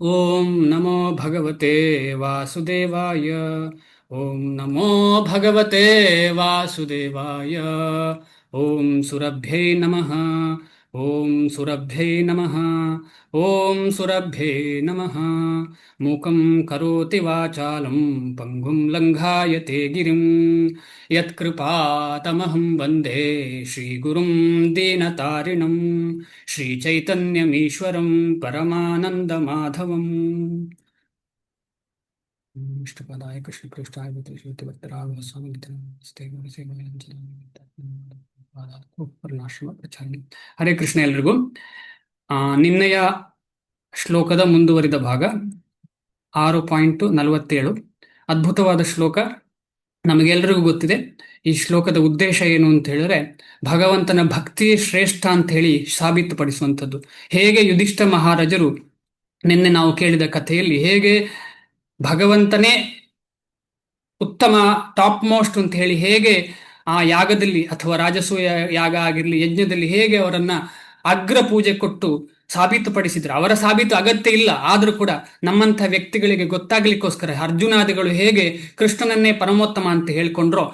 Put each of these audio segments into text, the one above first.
ಓಂ ನಮೋ ಭಗವತೆ ವಾಸುದೇವಾಯ. ಓಂ ನಮೋ ಭಗವತೆ ವಾಸುದೇವಾಯ. ಓಂ ಸುರಭ್ಯೈ ನಮಃ. ಓಂ ಸುರಭ್ಯೈ ನಮಃ. ಓಂ ಸುರಭ್ಯೈ ನಮಃ. ಮೂಕಂ ಕರೋತಿ ವಾಚಾಲಂ ಪಂಗುಂ ಲಂಘಾಯತೆ ಗಿರಿಂ ಯತ್ಕೃಪಾತಮಹಂ ವಂದೇ ಶ್ರೀಗುರುಂ ದೀನತಾರಿಣಂ ಶ್ರೀಚೈತನ್ಯಮೀಶ್ವರಂ ಪರಮಾನಂದಮಾಧವಂ. ಇಷ್ಟಪದಾಯ ಕೃಷ್ಣಪೃಷ್ಠಾಯ ಶ್ರೀತಿವತ್ತರಾಘವ ಸ್ವಾಮಿ ಪ್ರಚಾರಣೆ. ಹರೇ ಕೃಷ್ಣ ಎಲ್ರಿಗೂ. ನಿನ್ನೆಯ ಶ್ಲೋಕದ ಮುಂದುವರಿದ ಭಾಗ 6.47. ಅದ್ಭುತವಾದ ಶ್ಲೋಕ. ನಮಗೆಲ್ಲರಿಗೂ ಗೊತ್ತಿದೆ ಈ ಶ್ಲೋಕದ ಉದ್ದೇಶ ಏನು ಅಂತ ಹೇಳಿದ್ರೆ, ಭಗವಂತನ ಭಕ್ತಿ ಶ್ರೇಷ್ಠ ಅಂತ ಹೇಳಿ ಸಾಬೀತುಪಡಿಸುವಂಥದ್ದು. ಹೇಗೆ ಯುಧಿಷ್ಠ ಮಹಾರಾಜರು ನಿನ್ನೆ ನಾವು ಕೇಳಿದ ಕಥೆಯಲ್ಲಿ ಹೇಗೆ ಭಗವಂತನೇ ಉತ್ತಮ ಟಾಪ್ ಮೋಸ್ಟ್ ಅಂತ ಹೇಳಿ ಹೇಗೆ ಆ ಯಾಗದಲ್ಲಿ ಅಥವಾ ರಾಜಸೂಯ ಯಾಗ ಆಗಿರಲಿ ಯಜ್ಞದಲ್ಲಿ ಹೇಗೆ ಅವರನ್ನ ಅಗ್ರ ಪೂಜೆ ಕೊಟ್ಟು ಸಾಬೀತುಪಡಿಸಿದ್ರು. ಅವರ ಸಾಬೀತು ಅಗತ್ಯ ಇಲ್ಲ, ಆದರೂ ಕೂಡ ನಮ್ಮಂಥ ವ್ಯಕ್ತಿಗಳಿಗೆ ಗೊತ್ತಾಗ್ಲಿಕ್ಕೋಸ್ಕರ ಅರ್ಜುನಾದಿಗಳು ಹೇಗೆ ಕೃಷ್ಣನನ್ನೇ ಪರಮೋತ್ತಮ ಅಂತ ಹೇಳ್ಕೊಂಡ್ರೋ,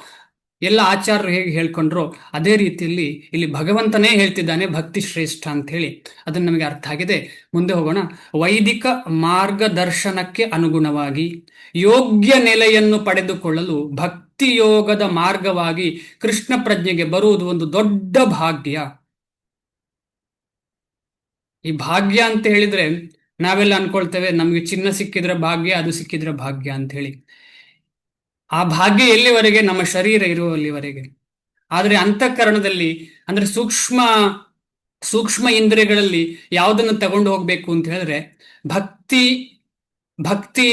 ಎಲ್ಲ ಆಚಾರ್ಯರು ಹೇಗೆ ಹೇಳ್ಕೊಂಡ್ರೋ ಅದೇ ರೀತಿಯಲ್ಲಿ ಇಲ್ಲಿ ಭಗವಂತನೇ ಹೇಳ್ತಿದ್ದಾನೆ ಭಕ್ತಿ ಶ್ರೇಷ್ಠ ಅಂತ ಹೇಳಿ. ಅದನ್ನು ನಮಗೆ ಅರ್ಥ ಆಗಿದೆ. ಮುಂದೆ ಹೋಗೋಣ. ವೈದಿಕ ಮಾರ್ಗದರ್ಶನಕ್ಕೆ ಅನುಗುಣವಾಗಿ ಯೋಗ್ಯ ನೆಲೆಯನ್ನು ಪಡೆದುಕೊಳ್ಳಲು ಭಕ್ತಿ ಯೋಗದ ಮಾರ್ಗವಾಗಿ ಕೃಷ್ಣ ಪ್ರಜ್ಞೆಗೆ ಬರುವುದು ಒಂದು ದೊಡ್ಡ ಭಾಗ್ಯ. ಈ ಭಾಗ್ಯ ಅಂತ ಹೇಳಿದ್ರೆ ನಾವೆಲ್ಲ ಅನ್ಕೊಳ್ತೇವೆ ನಮಗೆ ಚಿನ್ನ ಸಿಕ್ಕಿದ್ರೆ ಭಾಗ್ಯ, ಅದು ಸಿಕ್ಕಿದ್ರೆ ಭಾಗ್ಯ ಅಂತ ಹೇಳಿ. ಆ ಭಾಗ್ಯ ಎಲ್ಲಿವರೆಗೆ? ನಮ್ಮ ಶರೀರ ಇರುವಲ್ಲಿವರೆಗೆ. ಆದರೆ ಅಂತಃಕರಣದಲ್ಲಿ ಅಂದ್ರೆ ಸೂಕ್ಷ್ಮ ಇಂದ್ರಿಯಗಳಲ್ಲಿ ಯಾವುದನ್ನು ತಗೊಂಡು ಹೋಗ್ಬೇಕು ಅಂತ ಹೇಳಿದ್ರೆ ಭಕ್ತಿ ಭಕ್ತಿ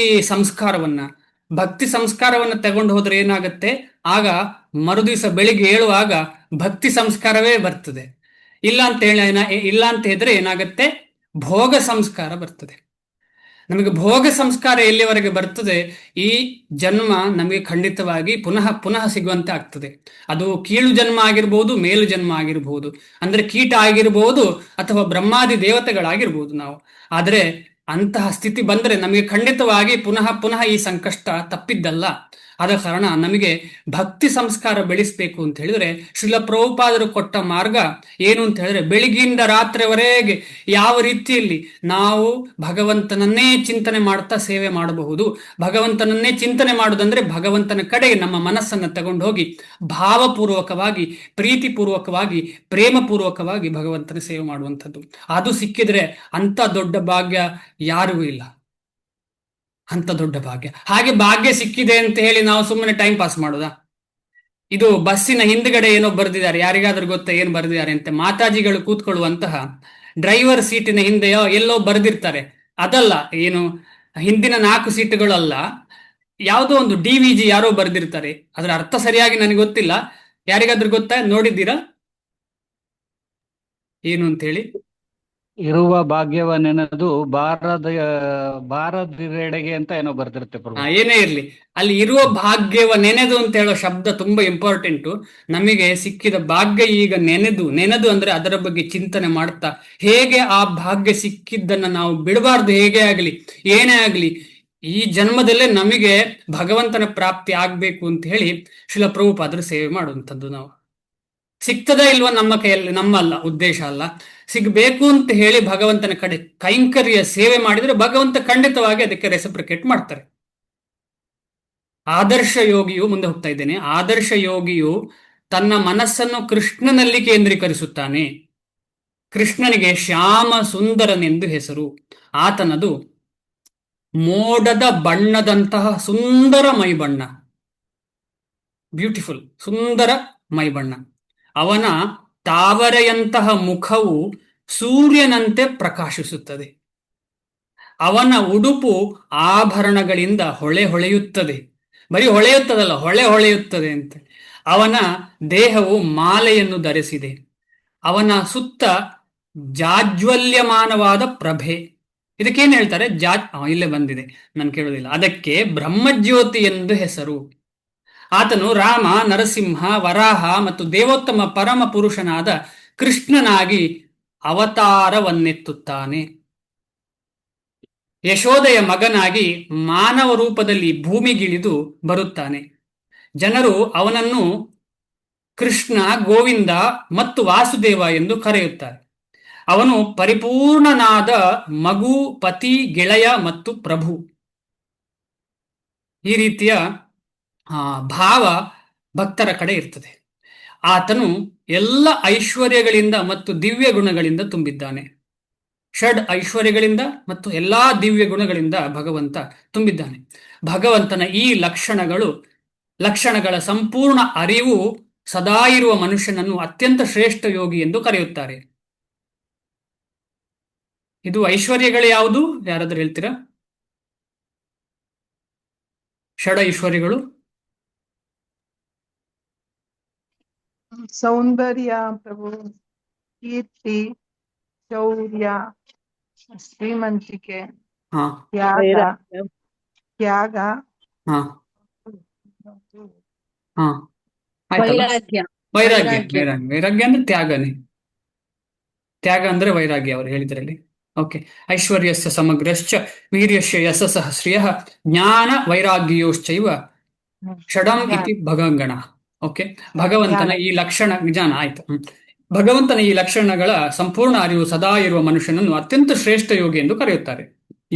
ಸಂಸ್ಕಾರವನ್ನ ತಗೊಂಡು ಹೋದ್ರೆ ಏನಾಗುತ್ತೆ? ಆಗ ಮರುದಿವಸ ಬೆಳಿಗ್ಗೆ ಏಳುವಾಗ ಭಕ್ತಿ ಸಂಸ್ಕಾರವೇ ಬರ್ತದೆ. ಇಲ್ಲ ಅಂತ ಹೇಳಿದ್ರೆ ಏನಾಗುತ್ತೆ? ಭೋಗ ಸಂಸ್ಕಾರ ಬರ್ತದೆ. ನಮಗೆ ಭೋಗ ಸಂಸ್ಕಾರ ಎಲ್ಲಿವರೆಗೆ ಬರ್ತದೆ? ಈ ಜನ್ಮ ನಮಗೆ ಖಂಡಿತವಾಗಿ ಪುನಃ ಪುನಃ ಸಿಗುವಂತೆ ಆಗ್ತದೆ. ಅದು ಕೀಳು ಜನ್ಮ ಆಗಿರ್ಬೋದು, ಮೇಲು ಜನ್ಮ ಆಗಿರ್ಬೋದು, ಅಂದ್ರೆ ಕೀಟ ಆಗಿರ್ಬೋದು ಅಥವಾ ಬ್ರಹ್ಮಾದಿ ದೇವತೆಗಳಾಗಿರ್ಬೋದು ನಾವು. ಆದರೆ ಅಂತಹ ಸ್ಥಿತಿ ಬಂದರೆ ನಮಗೆ ಖಂಡಿತವಾಗಿ ಪುನಃ ಪುನಃ ಈ ಸಂಕಷ್ಟ ತಪ್ಪಿದ್ದಲ್ಲ. ಆದ ಕಾರಣ ನಮಗೆ ಭಕ್ತಿ ಸಂಸ್ಕಾರ ಬೆಳೆಸಬೇಕು ಅಂತ ಹೇಳಿದ್ರೆ ಶ್ರೀಲ ಪ್ರಭುಪಾದರು ಕೊಟ್ಟ ಮಾರ್ಗ ಏನು ಅಂತ ಹೇಳಿದ್ರೆ, ಬೆಳಿಗ್ಗೆಯಿಂದ ರಾತ್ರಿವರೆಗೆ ಯಾವ ರೀತಿಯಲ್ಲಿ ನಾವು ಭಗವಂತನನ್ನೇ ಚಿಂತನೆ ಮಾಡ್ತಾ ಸೇವೆ ಮಾಡಬಹುದು. ಭಗವಂತನನ್ನೇ ಚಿಂತನೆ ಮಾಡುವುದಂದ್ರೆ ಭಗವಂತನ ಕಡೆಗೆ ನಮ್ಮ ಮನಸ್ಸನ್ನು ತಗೊಂಡು ಹೋಗಿ ಭಾವಪೂರ್ವಕವಾಗಿ, ಪ್ರೀತಿಪೂರ್ವಕವಾಗಿ, ಪ್ರೇಮಪೂರ್ವಕವಾಗಿ ಭಗವಂತನ ಸೇವೆ ಮಾಡುವಂಥದ್ದು. ಅದು ಸಿಕ್ಕಿದ್ರೆ ಅಂತ ದೊಡ್ಡ ಭಾಗ್ಯ ಯಾರಿಗೂ ಇಲ್ಲ. ಅಂತ ದೊಡ್ಡ ಭಾಗ್ಯ. ಹಾಗೆ ಭಾಗ್ಯ ಸಿಕ್ಕಿದೆ ಅಂತ ಹೇಳಿ ನಾವು ಸುಮ್ಮನೆ ಟೈಮ್ ಪಾಸ್ ಮಾಡೋದಾ? ಇದು ಬಸ್ಸಿನ ಹಿಂದ್ಗಡೆ ಏನೋ ಬರೆದಿದ್ದಾರೆ, ಯಾರಿಗಾದ್ರೂ ಗೊತ್ತಾ ಏನು ಬರೆದಿದ್ದಾರೆ ಅಂತ? ಮಾತಾಜಿಗಳು ಕೂತ್ಕೊಳ್ಳುವಂತಹ ಡ್ರೈವರ್ ಸೀಟಿನ ಹಿಂದೆಯೋ ಎಲ್ಲೋ ಬರೆದಿರ್ತಾರೆ. ಅದಲ್ಲ, ಏನು ಹಿಂದಿನ 4 ಸೀಟುಗಳು ಅಲ್ಲ, ಯಾವುದೋ ಒಂದು DVG ಯಾರೋ ಬರೆದಿರ್ತಾರೆ. ಅದರ ಅರ್ಥ ಸರಿಯಾಗಿ ನನಗೆ ಗೊತ್ತಿಲ್ಲ. ಯಾರಿಗಾದ್ರೂ ಗೊತ್ತಾ? ನೋಡಿದ್ದೀರಾ ಏನು ಅಂತ ಹೇಳಿ? ಇರುವ ಭಾಗ್ಯವನ್ನೆನದು ಬಾರದಿರೆಡೆಗೆ ಅಂತ ಏನೋ ಬರ್ದಿರುತ್ತೆ ಪ್ರಭು. ಏನೇ ಇರ್ಲಿ, ಅಲ್ಲಿ ಇರುವ ಭಾಗ್ಯವ ನೆನೆದು ಅಂತ ಹೇಳೋ ಶಬ್ದ ತುಂಬಾ ಇಂಪಾರ್ಟೆಂಟು. ನಮಗೆ ಸಿಕ್ಕಿದ ಭಾಗ್ಯ ಈಗ ನೆನೆದು ಅಂದ್ರೆ ಅದರ ಬಗ್ಗೆ ಚಿಂತನೆ ಮಾಡ್ತಾ ಹೇಗೆ ಆ ಭಾಗ್ಯ ಸಿಕ್ಕಿದ್ದನ್ನ ನಾವು ಬಿಡಬಾರ್ದು. ಹೇಗೆ ಆಗ್ಲಿ ಏನೇ ಆಗ್ಲಿ ಈ ಜನ್ಮದಲ್ಲೇ ನಮಗೆ ಭಗವಂತನ ಪ್ರಾಪ್ತಿ ಆಗ್ಬೇಕು ಅಂತ ಹೇಳಿ ಶ್ರೀಲ ಪ್ರಭುಪಾದರು ಸೇವೆ ಮಾಡುವಂಥದ್ದು. ನಾವು ಸಿಗ್ತದ ಇಲ್ವಾ ನಮ್ಮ ಕೈಯಲ್ಲಿ, ನಮ್ಮಲ್ಲ ಉದ್ದೇಶ ಅಲ್ಲ, ಸಿಗ್ಬೇಕು ಅಂತ ಹೇಳಿ ಭಗವಂತನ ಕಡೆ ಕೈಂಕರ್ಯ ಸೇವೆ ಮಾಡಿದ್ರೆ ಭಗವಂತ ಖಂಡಿತವಾಗಿ ಅದಕ್ಕೆ ರೆಸಿಪ್ರಿಕೇಟ್ ಮಾಡ್ತಾರೆ. ಆದರ್ಶ ಯೋಗಿಯು, ಮುಂದೆ ಹೋಗ್ತಾ ಇದ್ದೇನೆ, ಆದರ್ಶ ಯೋಗಿಯು ತನ್ನ ಮನಸ್ಸನ್ನು ಕೃಷ್ಣನಲ್ಲಿ ಕೇಂದ್ರೀಕರಿಸುತ್ತಾನೆ. ಕೃಷ್ಣನಿಗೆ ಶ್ಯಾಮ ಸುಂದರನೆಂದು ಹೆಸರು. ಆತನದು ಮೋಡದ ಬಣ್ಣದಂತಹ ಸುಂದರ ಮೈಬಣ್ಣ, ಬ್ಯೂಟಿಫುಲ್ ಸುಂದರ ಮೈಬಣ್ಣ. ಅವನ ತಾವರೆಯಂತಹ ಮುಖವು ಸೂರ್ಯನಂತೆ ಪ್ರಕಾಶಿಸುತ್ತದೆ. ಅವನ ಉಡುಪು ಆಭರಣಗಳಿಂದ ಹೊಳೆಯುತ್ತದೆ. ಬರೀ ಹೊಳೆಯುತ್ತದಲ್ಲ, ಹೊಳೆಯುತ್ತದೆ ಅಂತ. ಅವನ ದೇಹವು ಮಾಲೆಯನ್ನು ಧರಿಸಿದೆ. ಅವನ ಸುತ್ತ ಜಾಜ್ವಲ್ಯಮಾನವಾದ ಪ್ರಭೆ. ಇದಕ್ಕೇನು ಹೇಳ್ತಾರೆ? ಇಲ್ಲೇ ಬಂದಿದೆ, ನಾನು ಕೇಳೋದಿಲ್ಲ. ಅದಕ್ಕೆ ಬ್ರಹ್ಮಜ್ಯೋತಿ ಎಂದು ಹೆಸರು. ಆತನು ರಾಮ, ನರಸಿಂಹ, ವರಾಹ ಮತ್ತು ದೇವೋತ್ತಮ ಪರಮ ಪುರುಷನಾದ ಕೃಷ್ಣನಾಗಿ ಅವತಾರವನ್ನೆತ್ತುತ್ತಾನೆ. ಯಶೋದೆಯ ಮಗನಾಗಿ ಮಾನವ ರೂಪದಲ್ಲಿ ಭೂಮಿಗಿಳಿದು ಬರುತ್ತಾನೆ. ಜನರು ಅವನನ್ನು ಕೃಷ್ಣ, ಗೋವಿಂದ ಮತ್ತು ವಾಸುದೇವ ಎಂದು ಕರೆಯುತ್ತಾರೆ. ಅವನು ಪರಿಪೂರ್ಣನಾದ ಮಗು, ಪತಿ, ಗೆಳೆಯ ಮತ್ತು ಪ್ರಭು. ಈ ರೀತಿಯ ಭಾವ ಭಕ್ತರ ಕಡೆ ಇರ್ತದೆ. ಆತನು ಎಲ್ಲ ಐಶ್ವರ್ಯಗಳಿಂದ ಮತ್ತು ದಿವ್ಯ ಗುಣಗಳಿಂದ ತುಂಬಿದ್ದಾನೆ. ಷಡ್ ಐಶ್ವರ್ಯಗಳಿಂದ ಮತ್ತು ಎಲ್ಲಾ ದಿವ್ಯ ಗುಣಗಳಿಂದ ಭಗವಂತ ತುಂಬಿದ್ದಾನೆ. ಭಗವಂತನ ಈ ಲಕ್ಷಣಗಳ ಸಂಪೂರ್ಣ ಅರಿವು ಸದಾ ಇರುವ ಮನುಷ್ಯನನ್ನು ಅತ್ಯಂತ ಶ್ರೇಷ್ಠ ಯೋಗಿ ಎಂದು ಕರೆಯುತ್ತಾರೆ. ಇದು ಐಶ್ವರ್ಯಗಳು ಯಾವುದು? ಯಾರಾದ್ರೂ ಹೇಳ್ತೀರಾ? ಷಡ್ ಐಶ್ವರ್ಯಗಳು ಸೌಂದರ್ಯ ಪ್ರಭು, ಕೀರ್ತಿ, ಶೌರ್ಯ, ಶ್ರೀಮಂತಿಕೆ, ಹಾ ತ್ಯಾಗ, ಹಾ ಹಾ ಆಯ್ತಲ್ಲ. ವೈರಾಗ್ಯ ಅಂದ್ರೆ ತ್ಯಾಗನೇ. ತ್ಯಾಗ ಅಂದ್ರೆ ವೈರಾಗ್ಯ ಅವರು ಹೇಳಿದ್ರಲ್ಲಿ. ಓಕೆ. ಐಶ್ವರ್ಯಸ್ಯ ಸಮಗ್ರಶ್ಚ ವೀರ್ಯಸ್ಯ ಯಶಸ್ಸಃ ಶ್ರಿಯಃ ಜ್ಞಾನ ವೈರಾಗ್ಯೋಶ್ಚೈವ ಷಡಂ ಇತಿ ಭಗಂಗಣ. ಓಕೆ. ಭಗವಂತನ ಈ ಲಕ್ಷಣ ಜ್ಞಾನ ಆಯ್ತು. ಭಗವಂತನ ಈ ಲಕ್ಷಣಗಳ ಸಂಪೂರ್ಣ ಅರಿವು ಸದಾ ಇರುವ ಮನುಷ್ಯನನ್ನು ಅತ್ಯಂತ ಶ್ರೇಷ್ಠ ಯೋಗಿ ಎಂದು ಕರೆಯುತ್ತಾರೆ.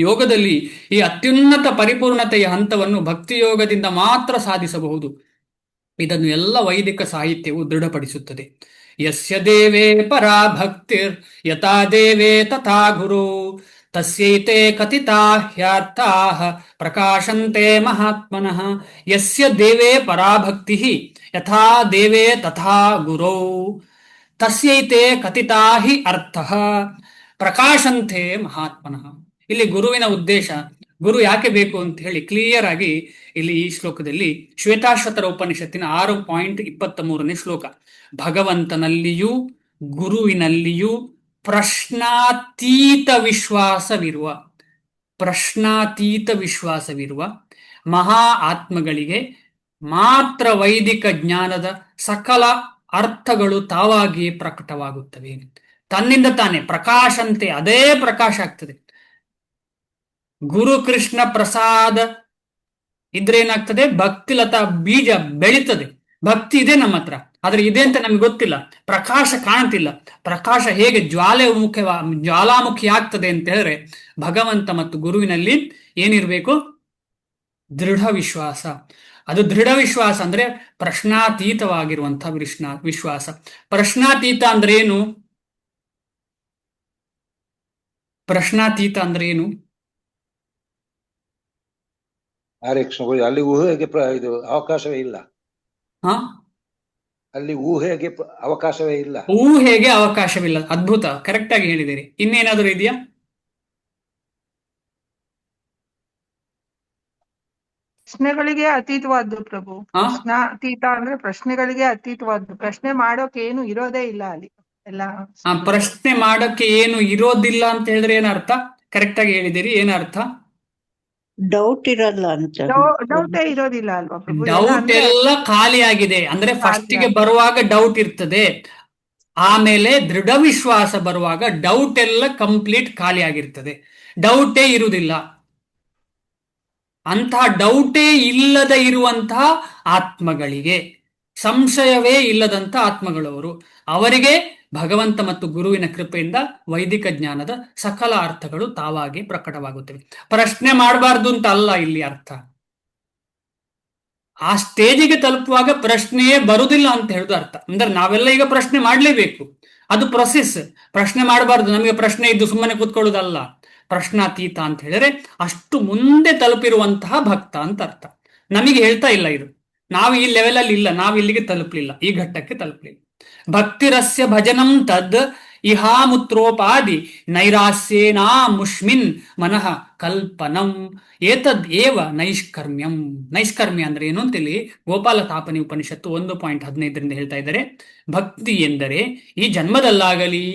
ಯೋಗದಲ್ಲಿ ಈ ಅತ್ಯುನ್ನತ ಪರಿಪೂರ್ಣತೆಯ ಹಂತವನ್ನು ಭಕ್ತಿ ಯೋಗದಿಂದ ಮಾತ್ರ ಸಾಧಿಸಬಹುದು. ಇದನ್ನು ಎಲ್ಲ ವೈದಿಕ ಸಾಹಿತ್ಯವು ದೃಢಪಡಿಸುತ್ತದೆ. ಯಸ್ಯ ದೇವೇ ಪರಾ ಭಕ್ತಿರ್ ಯಥಾ ದೇವೇ ತಥಾ ಗುರು ತಸ್ಯೈತೆ ಕಥಿತಾ ಹ್ಯರ್ಥಾಃ ಪ್ರಕಾಶಂತೆ ಮಹಾತ್ಮನಃ. ಯಸ್ಯ ದೇವೇ ಪರಾ ಭಕ್ತಿ ಯಥಾ ದೇವೇ ತಥಾ ಗುರೌ ತಸ್ಯೈತೆ ಕಥಿತಾ ಹಿ ಅರ್ಥಃ ಪ್ರಕಾಶಂತೆ ಮಹಾತ್ಮನಃ. ಇಲ್ಲಿ ಗುರುವಿನ ಉದ್ದೇಶ, ಗುರು ಯಾಕೆ ಬೇಕು ಅಂತ ಹೇಳಿ ಕ್ಲಿಯರ್ ಆಗಿ ಇಲ್ಲಿ ಈ ಶ್ಲೋಕದಲ್ಲಿ ಶ್ವೇತಾಶ್ವತರ ಉಪನಿಷತ್ತಿನ 6.23 ಶ್ಲೋಕ. ಭಗವಂತನಲ್ಲಿಯೂ ಗುರುವಿನಲ್ಲಿಯೂ ಪ್ರಶ್ನಾತೀತ ವಿಶ್ವಾಸವಿರುವ ಮಹಾ ಆತ್ಮಗಳಿಗೆ ಮಾತ್ರ ವೈದಿಕ ಜ್ಞಾನದ ಸಕಲ ಅರ್ಥಗಳು ತಾವಾಗಿಯೇ ಪ್ರಕಟವಾಗುತ್ತವೆ. ತನ್ನಿಂದ ತಾನೇ ಪ್ರಕಾಶಂತೆ, ಅದೇ ಪ್ರಕಾಶ ಆಗ್ತದೆ. ಗುರು ಕೃಷ್ಣ ಪ್ರಸಾದ ಇದ್ರೆ ಏನಾಗ್ತದೆ? ಭಕ್ತಿಲತಾ ಬೀಜ ಬೆಳೀತದೆ. ಭಕ್ತಿ ಇದೆ ನಮ್ಮ ಹತ್ರ, ಆದ್ರೆ ಇದೆ ಅಂತ ನಮ್ಗೆ ಗೊತ್ತಿಲ್ಲ. ಪ್ರಕಾಶ ಕಾಣ್ತಿಲ್ಲ. ಪ್ರಕಾಶ ಹೇಗೆ ಜ್ವಾಲಾಮುಖಿ ಆಗ್ತದೆ ಅಂತ ಹೇಳಿದ್ರೆ ಭಗವಂತ ಮತ್ತು ಗುರುವಿನಲ್ಲಿ ಏನಿರ್ಬೇಕು? ದೃಢ ವಿಶ್ವಾಸ. ಅದು ದೃಢ ವಿಶ್ವಾಸ ಅಂದ್ರೆ ಪ್ರಶ್ನಾತೀತವಾಗಿರುವಂತಹ ವಿಶ್ವಾಸ. ಪ್ರಶ್ನಾತೀತ ಅಂದ್ರೆ ಏನು? ಪ್ರಶ್ನಾತೀತ ಅಂದ್ರೆ ಏನು? ಅಲ್ಲಿ ಊಹೆಗೆ ಇದು ಅವಕಾಶವೇ ಇಲ್ಲ. ಅಲ್ಲಿ ಊಹೆಗೆ ಅವಕಾಶವೇ ಇಲ್ಲ. ಊಹೆಗೆ ಅವಕಾಶವಿಲ್ಲ. ಅದ್ಭುತ, ಕರೆಕ್ಟ್ ಆಗಿ ಹೇಳಿದ್ದೀರಿ. ಇನ್ನೇನಾದರೂ ಇದೆಯಾ? ಪ್ರಶ್ನೆಗಳಿಗೆ ಅತೀತವಾದ್ದು ಪ್ರಭು. ಪ್ರಶ್ನಾತೀತ ಅಂದ್ರೆ ಪ್ರಶ್ನೆಗಳಿಗೆ ಅತೀತವಾದ್ದು. ಪ್ರಶ್ನೆ ಮಾಡೋಕೆ ಏನು ಇರೋದೇ ಇಲ್ಲ ಅಲ್ಲಿ ಎಲ್ಲ. ಪ್ರಶ್ನೆ ಮಾಡೋಕೆ ಏನು ಇರೋದಿಲ್ಲ ಅಂತ ಹೇಳಿದ್ರೆ ಏನರ್ಥ? ಕರೆಕ್ಟ್ ಆಗಿ ಹೇಳಿದಿರಿ. ಏನರ್ಥ? ಡೌಟ್ ಇರಲ್ಲ ಅಂತ. ಡೌಟೇ ಇರೋದಿಲ್ಲ ಅಲ್ವಾ ಪ್ರಭು? ಡೌಟ್ ಎಲ್ಲ ಖಾಲಿ ಆಗಿದೆ ಅಂದ್ರೆ ಫಸ್ಟಿಗೆ ಬರುವಾಗ ಡೌಟ್ ಇರ್ತದೆ, ಆಮೇಲೆ ದೃಢ ವಿಶ್ವಾಸ ಬರುವಾಗ ಡೌಟ್ ಎಲ್ಲ ಕಂಪ್ಲೀಟ್ ಖಾಲಿ ಆಗಿರ್ತದೆ. ಡೌಟೇ ಇರುವುದಿಲ್ಲ. ಅಂತಹ ಡೌಟೇ ಇಲ್ಲದ ಇರುವಂತಹ ಆತ್ಮಗಳಿಗೆ, ಸಂಶಯವೇ ಇಲ್ಲದಂತ ಆತ್ಮಗಳವರು, ಅವರಿಗೆ ಭಗವಂತ ಮತ್ತು ಗುರುವಿನ ಕೃಪೆಯಿಂದ ವೈದಿಕ ಜ್ಞಾನದ ಸಕಲ ಅರ್ಥಗಳು ತಾವಾಗಿ ಪ್ರಕಟವಾಗುತ್ತವೆ. ಪ್ರಶ್ನೆ ಮಾಡಬಾರ್ದು ಅಂತ ಅಲ್ಲ ಇಲ್ಲಿ ಅರ್ಥ. ಆ ಸ್ಟೇಜಿಗೆ ತಲುಪುವಾಗ ಪ್ರಶ್ನೆಯೇ ಬರುವುದಿಲ್ಲ ಅಂತ ಹೇಳುದು ಅರ್ಥ. ಅಂದ್ರೆ ನಾವೆಲ್ಲ ಈಗ ಪ್ರಶ್ನೆ ಮಾಡಲೇಬೇಕು, ಅದು ಪ್ರೊಸೆಸ್. ಪ್ರಶ್ನೆ ಮಾಡಬಾರ್ದು, ನಮಗೆ ಪ್ರಶ್ನೆ ಇದ್ದು ಸುಮ್ಮನೆ ಕೂತ್ಕೊಳ್ಳೋದಲ್ಲ. ಪ್ರಶ್ನಾತೀತ ಅಂತ ಹೇಳಿದ್ರೆ ಅಷ್ಟು ಮುಂದೆ ತಲುಪಿರುವಂತಹ ಭಕ್ತ ಅಂತ ಅರ್ಥ. ನಮಗೆ ಹೇಳ್ತಾ ಇಲ್ಲ ಇದು, ನಾವು ಈ ಲೆವೆಲ್ ಅಲ್ಲಿ ಇಲ್ಲ, ನಾವು ಇಲ್ಲಿಗೆ ತಲುಪಲಿಲ್ಲ, ಈ ಘಟ್ಟಕ್ಕೆ ತಲುಪಲಿಲ್ಲ. ಭಕ್ತಿರಸ್ಯ ಭಜನಂ ತದ್ ಇಹಾಮುತ್ರೋಪಾದಿ ನೈರಾಸ್ಯೇನಾ ಮುಷ್ಮಿನ್ ಮನಃ ಕಲ್ಪನಂ ಏತದ್ ಏವ ನೈಷ್ಕರ್ಮ್ಯಂ. ನೈಷ್ಕರ್ಮ್ಯ ಅಂದ್ರೆ ಏನು ಅಂತೇಳಿ ಗೋಪಾಲ ತಾಪನಿ ಉಪನಿಷತ್ತು 1.15 ಹೇಳ್ತಾ ಇದ್ದಾರೆ. ಭಕ್ತಿ ಎಂದರೆ ಈ ಜನ್ಮದಲ್ಲಾಗಲಿ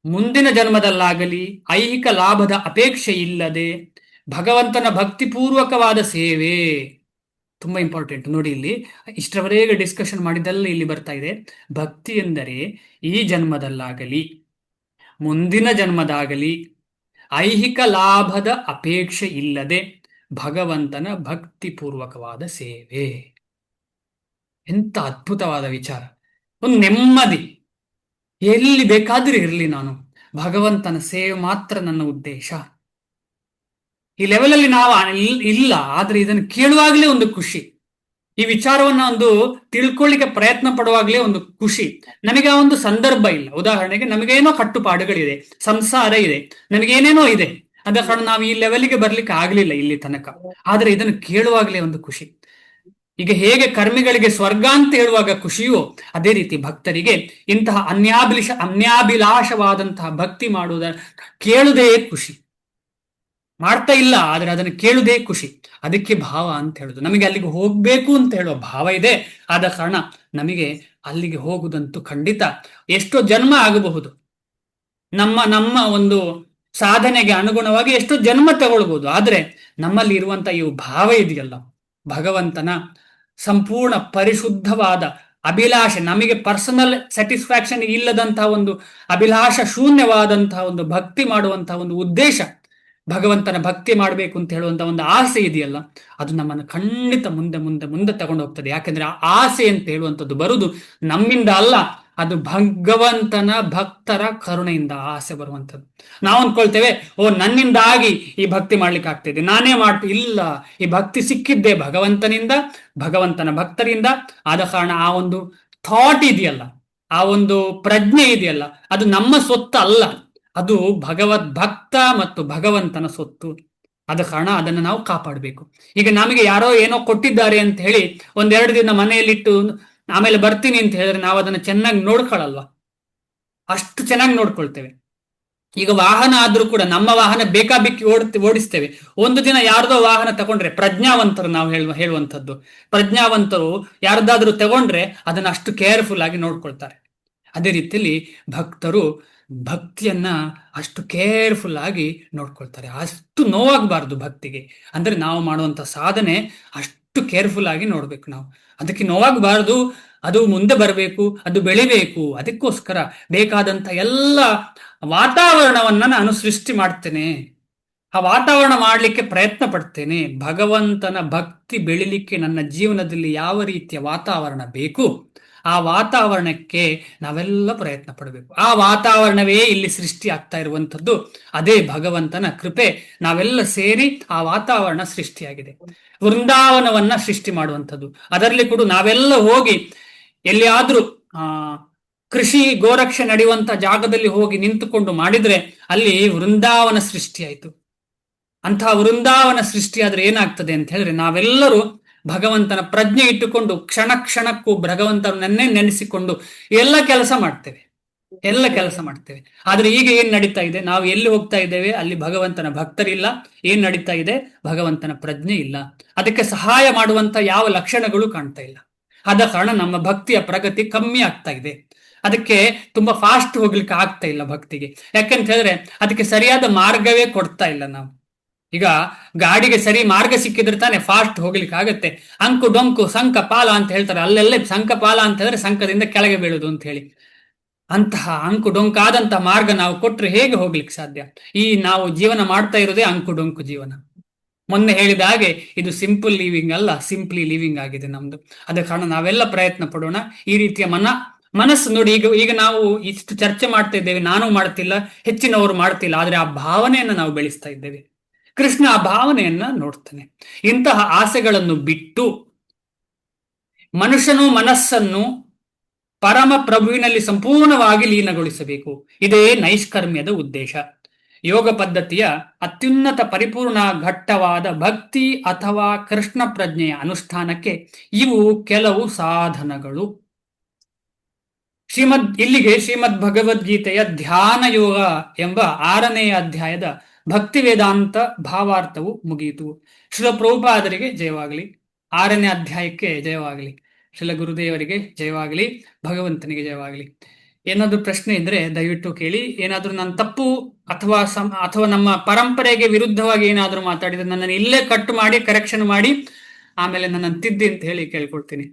ಮುಂದಿನ ಜನ್ಮದಲ್ಲಾಗಲಿ ಐಹಿಕ ಲಾಭದ ಅಪೇಕ್ಷೆ ಇಲ್ಲದೆ ಭಗವಂತನ ಭಕ್ತಿಪೂರ್ವಕವಾದ ಸೇವೆ. ತುಂಬಾ ಇಂಪಾರ್ಟೆಂಟ್ ನೋಡಿ, ಇಲ್ಲಿ ಇಷ್ಟರವರೆಗೆ ಡಿಸ್ಕಷನ್ ಮಾಡಿದ್ದೆಲ್ಲ ಇಲ್ಲಿ ಬರ್ತಾ ಇದೆ. ಭಕ್ತಿ ಎಂದರೆ ಈ ಜನ್ಮದಲ್ಲಾಗಲಿ ಮುಂದಿನ ಜನ್ಮದಾಗಲಿ ಐಹಿಕ ಲಾಭದ ಅಪೇಕ್ಷೆ ಇಲ್ಲದೆ ಭಗವಂತನ ಭಕ್ತಿಪೂರ್ವಕವಾದ ಸೇವೆ. ಎಂತ ಅದ್ಭುತವಾದ ವಿಚಾರ. ಒಂದು ನೆಮ್ಮದಿ. ಎಲ್ಲಿ ಬೇಕಾದ್ರೂ ಇರಲಿ, ನಾನು ಭಗವಂತನ ಸೇವೆ ಮಾತ್ರ ನನ್ನ ಉದ್ದೇಶ. ಈ ಲೆವೆಲಲ್ಲಿ ನಾವು ಇಲ್ಲ, ಆದ್ರೆ ಇದನ್ನು ಕೇಳುವಾಗಲೇ ಒಂದು ಖುಷಿ. ಈ ವಿಚಾರವನ್ನ ಒಂದು ತಿಳ್ಕೊಳ್ಳಿಕ್ಕೆ ಪ್ರಯತ್ನ ಪಡುವಾಗಲೇ ಒಂದು ಖುಷಿ. ನಮಗೆ ಆ ಒಂದು ಸಂದರ್ಭ ಇಲ್ಲ. ಉದಾಹರಣೆಗೆ ನಮಗೇನೋ ಕಟ್ಟುಪಾಡುಗಳಿದೆ, ಸಂಸಾರ ಇದೆ, ನಮಗೇನೇನೋ ಇದೆ. ಅದ ಕಾರಣ ನಾವು ಈ ಲೆವೆಲ್ಗೆ ಬರ್ಲಿಕ್ಕೆ ಆಗ್ಲಿಲ್ಲ ಇಲ್ಲಿ ತನಕ. ಆದ್ರೆ ಇದನ್ನು ಕೇಳುವಾಗಲೇ ಒಂದು ಖುಷಿ. ಈಗ ಹೇಗೆ ಕರ್ಮಿಗಳಿಗೆ ಸ್ವರ್ಗ ಅಂತ ಹೇಳುವಾಗ ಖುಷಿಯೋ, ಅದೇ ರೀತಿ ಭಕ್ತರಿಗೆ ಇಂತಹ ಅನ್ಯಾಭಿಲಾಷವಾದಂತಹ ಭಕ್ತಿ ಮಾಡುವುದ ಕೇಳುವುದೇ ಖುಷಿ. ಮಾಡ್ತಾ ಇಲ್ಲ, ಆದ್ರೆ ಅದನ್ನು ಕೇಳುವುದೇ ಖುಷಿ. ಅದಕ್ಕೆ ಭಾವ ಅಂತ ಹೇಳುದು. ನಮಗೆ ಅಲ್ಲಿಗೆ ಹೋಗ್ಬೇಕು ಅಂತ ಹೇಳುವ ಭಾವ ಇದೆ. ಆದ ಕಾರಣ ನಮಗೆ ಅಲ್ಲಿಗೆ ಹೋಗುದಂತೂ ಖಂಡಿತ ಎಷ್ಟೋ ಜನ್ಮ ಆಗಬಹುದು. ನಮ್ಮ ಒಂದು ಸಾಧನೆಗೆ ಅನುಗುಣವಾಗಿ ಎಷ್ಟೋ ಜನ್ಮ ತಗೊಳ್ಬಹುದು. ಆದ್ರೆ ನಮ್ಮಲ್ಲಿ ಇರುವಂತ ಈ ಭಾವ ಇದೆಯಲ್ಲ, ಭಗವಂತನ ಸಂಪೂರ್ಣ ಪರಿಶುದ್ಧವಾದ ಅಭಿಲಾಷೆ, ನಮಗೆ ಪರ್ಸನಲ್ ಸ್ಯಾಟಿಸ್ಫ್ಯಾಕ್ಷನ್ ಇಲ್ಲದಂತಹ ಒಂದು ಅಭಿಲಾಷ ಶೂನ್ಯವಾದಂತಹ ಒಂದು ಭಕ್ತಿ ಮಾಡುವಂತಹ ಒಂದು ಉದ್ದೇಶ, ಭಗವಂತನ ಭಕ್ತಿ ಮಾಡಬೇಕು ಅಂತ ಹೇಳುವಂತ ಒಂದು ಆಸೆ ಇದೆಯಲ್ಲ, ಅದು ನಮ್ಮನ್ನು ಖಂಡಿತ ಮುಂದೆ ಮುಂದೆ ಮುಂದೆ ತಗೊಂಡು ಹೋಗ್ತದೆ. ಯಾಕಂದ್ರೆ ಆ ಆಸೆ ಅಂತ ಹೇಳುವಂಥದ್ದು ಬರುವುದು ನಮ್ಮಿಂದ ಅಲ್ಲ, ಅದು ಭಗವಂತನ ಭಕ್ತರ ಕರುಣೆಯಿಂದ ಆಸೆ ಬರುವಂಥದ್ದು. ನಾವು ಅಂದ್ಕೊಳ್ತೇವೆ, ನನ್ನಿಂದಾಗಿ ಈ ಭಕ್ತಿ ಮಾಡ್ಲಿಕ್ಕೆ ಆಗ್ತಿದೆ, ನಾನೇ ಇಲ್ಲ, ಈ ಭಕ್ತಿ ಸಿಕ್ಕಿದ್ದೆ ಭಗವಂತನಿಂದ, ಭಗವಂತನ ಭಕ್ತರಿಂದ. ಆದ ಕಾರಣ ಆ ಒಂದು ಥಾಟ್ ಇದೆಯಲ್ಲ, ಆ ಒಂದು ಪ್ರಜ್ಞೆ ಇದೆಯಲ್ಲ, ಅದು ನಮ್ಮ ಸೊತ್ತು ಅಲ್ಲ, ಅದು ಭಗವದ್ ಭಕ್ತ ಮತ್ತು ಭಗವಂತನ ಸೊತ್ತು. ಆದ ಕಾರಣ ಅದನ್ನು ನಾವು ಕಾಪಾಡಬೇಕು. ಈಗ ನಮಗೆ ಯಾರೋ ಏನೋ ಕೊಟ್ಟಿದ್ದಾರೆ ಅಂತ ಹೇಳಿ 1-2 ದಿನ ಮನೆಯಲ್ಲಿಟ್ಟು ಆಮೇಲೆ ಬರ್ತೀನಿ ಅಂತ ಹೇಳಿದ್ರೆ ನಾವು ಅದನ್ನು ಚೆನ್ನಾಗಿ ನೋಡ್ಕೊಳ್ಳಲ್ವಾ? ಅಷ್ಟು ಚೆನ್ನಾಗಿ ನೋಡ್ಕೊಳ್ತೇವೆ. ಈಗ ವಾಹನ ಆದ್ರೂ ಕೂಡ ನಮ್ಮ ವಾಹನ ಬೇಕಾಬಿಕ್ಕಿ ಓಡಿಸ್ತೇವೆ. ಒಂದು ದಿನ ಯಾರ್ದೋ ವಾಹನ ತಗೊಂಡ್ರೆ, ಪ್ರಜ್ಞಾವಂತರು ನಾವು ಹೇಳುವಂಥದ್ದು, ಪ್ರಜ್ಞಾವಂತರು ಯಾರ್ದಾದ್ರೂ ತಗೊಂಡ್ರೆ ಅದನ್ನ ಅಷ್ಟು ಕೇರ್ಫುಲ್ ಆಗಿ ನೋಡ್ಕೊಳ್ತಾರೆ. ಅದೇ ರೀತಿಯಲ್ಲಿ ಭಕ್ತರು ಭಕ್ತಿಯನ್ನ ಅಷ್ಟು ಕೇರ್ಫುಲ್ ಆಗಿ ನೋಡ್ಕೊಳ್ತಾರೆ. ಅಷ್ಟು ನೋವಾಗಬಾರ್ದು ಭಕ್ತಿಗೆ. ಅಂದ್ರೆ ನಾವು ಮಾಡುವಂತ ಸಾಧನೆ ಅಷ್ಟು ಕೇರ್ಫುಲ್ ಆಗಿ ನೋಡ್ಬೇಕು ನಾವು. ಅದಕ್ಕೆ ನೋವಾಗಬಾರ್ದು, ಅದು ಮುಂದೆ ಬರಬೇಕು, ಅದು ಬೆಳಿಬೇಕು. ಅದಕ್ಕೋಸ್ಕರ ಬೇಕಾದಂತ ಎಲ್ಲ ವಾತಾವರಣವನ್ನ ನಾನು ಸೃಷ್ಟಿ ಮಾಡ್ತೇನೆ, ಆ ವಾತಾವರಣ ಮಾಡಲಿಕ್ಕೆ ಪ್ರಯತ್ನ ಪಡ್ತೇನೆ. ಭಗವಂತನ ಭಕ್ತಿ ಬೆಳಿಲಿಕ್ಕೆ ನನ್ನ ಜೀವನದಲ್ಲಿ ಯಾವ ರೀತಿಯ ವಾತಾವರಣ ಬೇಕು, ಆ ವಾತಾವರಣಕ್ಕೆ ನಾವೆಲ್ಲ ಪ್ರಯತ್ನ ಪಡಬೇಕು. ಆ ವಾತಾವರಣವೇ ಇಲ್ಲಿ ಸೃಷ್ಟಿ ಆಗ್ತಾ ಇರುವಂಥದ್ದು. ಅದೇ ಭಗವಂತನ ಕೃಪೆ. ನಾವೆಲ್ಲ ಸೇರಿ ಆ ವಾತಾವರಣ ಸೃಷ್ಟಿಯಾಗಿದೆ. ವೃಂದಾವನವನ್ನ ಸೃಷ್ಟಿ ಮಾಡುವಂಥದ್ದು. ಅದರಲ್ಲಿ ಕೂಡ ನಾವೆಲ್ಲ ಹೋಗಿ ಎಲ್ಲಿಯಾದ್ರೂ ಕೃಷಿ ಗೋರಕ್ಷೆ ನಡೆಯುವಂತ ಜಾಗದಲ್ಲಿ ಹೋಗಿ ನಿಂತುಕೊಂಡು ಮಾಡಿದ್ರೆ ಅಲ್ಲಿ ವೃಂದಾವನ ಸೃಷ್ಟಿಯಾಯಿತು. ಅಂತಹ ವೃಂದಾವನ ಸೃಷ್ಟಿಯಾದ್ರೆ ಏನಾಗ್ತದೆ ಅಂತ ಹೇಳಿದ್ರೆ, ನಾವೆಲ್ಲರೂ ಭಗವಂತನ ಪ್ರಜ್ಞೆ ಇಟ್ಟುಕೊಂಡು ಕ್ಷಣ ಕ್ಷಣಕ್ಕೂ ಭಗವಂತನನ್ನೇ ನೆನೆಸಿಕೊಂಡು ಎಲ್ಲ ಕೆಲಸ ಮಾಡ್ತೇವೆ. ಆದ್ರೆ ಈಗ ಏನ್ ನಡೀತಾ ಇದೆ, ನಾವು ಎಲ್ಲಿ ಹೋಗ್ತಾ ಇದ್ದೇವೆ, ಅಲ್ಲಿ ಭಗವಂತನ ಭಕ್ತರಿಲ್ಲ. ಏನ್ ನಡೀತಾ ಇದೆ, ಭಗವಂತನ ಪ್ರಜ್ಞೆ ಇಲ್ಲ. ಅದಕ್ಕೆ ಸಹಾಯ ಮಾಡುವಂತ ಯಾವ ಲಕ್ಷಣಗಳು ಕಾಣ್ತಾ ಇಲ್ಲ. ಆದ ಕಾರಣ ನಮ್ಮ ಭಕ್ತಿಯ ಪ್ರಗತಿ ಕಮ್ಮಿ ಆಗ್ತಾ ಇದೆ. ಅದಕ್ಕೆ ತುಂಬಾ ಫಾಸ್ಟ್ ಹೋಗ್ಲಿಕ್ಕೆ ಆಗ್ತಾ ಇಲ್ಲ ಭಕ್ತಿಗೆ. ಯಾಕಂತ ಹೇಳಿದ್ರೆ ಅದಕ್ಕೆ ಸರಿಯಾದ ಮಾರ್ಗವೇ ಕೊಡ್ತಾ ಇಲ್ಲ ನಾವು. ಈಗ ಗಾಡಿಗೆ ಸರಿ ಮಾರ್ಗ ಸಿಕ್ಕಿದ್ರೆ ತಾನೆ ಫಾಸ್ಟ್ ಹೋಗ್ಲಿಕ್ಕೆ ಆಗತ್ತೆ. ಅಂಕು ಡೊಂಕು ಸಂಕ ಪಾಲ ಅಂತ ಹೇಳ್ತಾರೆ. ಅಲ್ಲೆಲ್ಲ ಸಂಕ ಪಾಲ ಅಂತ ಹೇಳಿದ್ರೆ ಸಂಕದಿಂದ ಕೆಳಗೆ ಬೀಳುದು ಅಂತ ಹೇಳಿ. ಅಂತಹ ಅಂಕು ಡೊಂಕಾದಂತಹ ಮಾರ್ಗ ನಾವು ಕೊಟ್ರೆ ಹೇಗೆ ಹೋಗ್ಲಿಕ್ಕೆ ಸಾಧ್ಯ? ಈ ನಾವು ಜೀವನ ಮಾಡ್ತಾ ಇರೋದೇ ಅಂಕು ಡೊಂಕು ಜೀವನ. ಮೊನ್ನೆ ಹೇಳಿದ ಹಾಗೆ ಇದು ಸಿಂಪಲ್ ಲಿವಿಂಗ್ ಅಲ್ಲ, ಸಿಂಪ್ಲಿ ಲಿವಿಂಗ್ ಆಗಿದೆ ನಮ್ದು. ಅದ ಕಾರಣ ನಾವೆಲ್ಲ ಪ್ರಯತ್ನ ಪಡೋಣ. ಈ ರೀತಿಯ ಮನಸ್ಸು ನೋಡಿ, ಈಗ ನಾವು ಇಷ್ಟು ಚರ್ಚೆ ಮಾಡ್ತಾ ಇದ್ದೇವೆ, ನಾನು ಮಾಡ್ತಿಲ್ಲ, ಹೆಚ್ಚಿನವರು ಮಾಡ್ತಿಲ್ಲ, ಆದ್ರೆ ಆ ಭಾವನೆಯನ್ನ ನಾವು ಬೆಳೆಸ್ತಾ ಇದ್ದೇವೆ. ಕೃಷ್ಣ ಆ ಭಾವನೆಯನ್ನ ನೋಡ್ತಾನೆ. ಇಂತಹ ಆಸೆಗಳನ್ನು ಬಿಟ್ಟು ಮನುಷ್ಯನು ಮನಸ್ಸನ್ನು ಪರಮ ಪ್ರಭುವಿನಲ್ಲಿ ಸಂಪೂರ್ಣವಾಗಿ ಲೀನಗೊಳಿಸಬೇಕು. ಇದೇ ನೈಷ್ಕರ್ಮ್ಯದ ಉದ್ದೇಶ. ಯೋಗ ಪದ್ಧತಿಯ ಅತ್ಯುನ್ನತ ಪರಿಪೂರ್ಣ ಘಟ್ಟವಾದ ಭಕ್ತಿ ಅಥವಾ ಕೃಷ್ಣ ಪ್ರಜ್ಞೆಯ ಅನುಷ್ಠಾನಕ್ಕೆ ಇವು ಕೆಲವು ಸಾಧನಗಳು. ಇಲ್ಲಿಗೆ ಶ್ರೀಮದ್ ಭಗವದ್ಗೀತೆಯ ಧ್ಯಾನ ಯೋಗ ಎಂಬ 6ನೇ ಅಧ್ಯಾಯದ ಭಕ್ತಿ ವೇದಾಂತ ಭಾವಾರ್ಥವು ಮುಗಿಯಿತು. ಶ್ರೀಲ ಪ್ರಭುಪಾದರಿಗೆ ಜಯವಾಗಲಿ. 6ನೇ ಅಧ್ಯಾಯಕ್ಕೆ ಜಯವಾಗಲಿ. ಶ್ರೀಲ ಗುರುದೇವರಿಗೆ ಜಯವಾಗಲಿ. ಭಗವಂತನಿಗೆ ಜಯವಾಗಲಿ. ಏನಾದ್ರೂ ಪ್ರಶ್ನೆ ಇದ್ರೆ ದಯವಿಟ್ಟು ಕೇಳಿ. ಏನಾದ್ರೂ ನಾನು ತಪ್ಪು ಅಥವಾ ನಮ್ಮ ಪರಂಪರೆಗೆ ವಿರುದ್ಧವಾಗಿ ಏನಾದ್ರೂ ಮಾತಾಡಿದ್ರೆ ನನ್ನನ್ನು ಇಲ್ಲೇ ಕಟ್ ಮಾಡಿ ಕರೆಕ್ಷನ್ ಮಾಡಿ ಆಮೇಲೆ ನನ್ನನ್ನು ತಿದ್ದಿ ಅಂತ ಹೇಳಿ ಕೇಳ್ಕೊಳ್ತೀನಿ.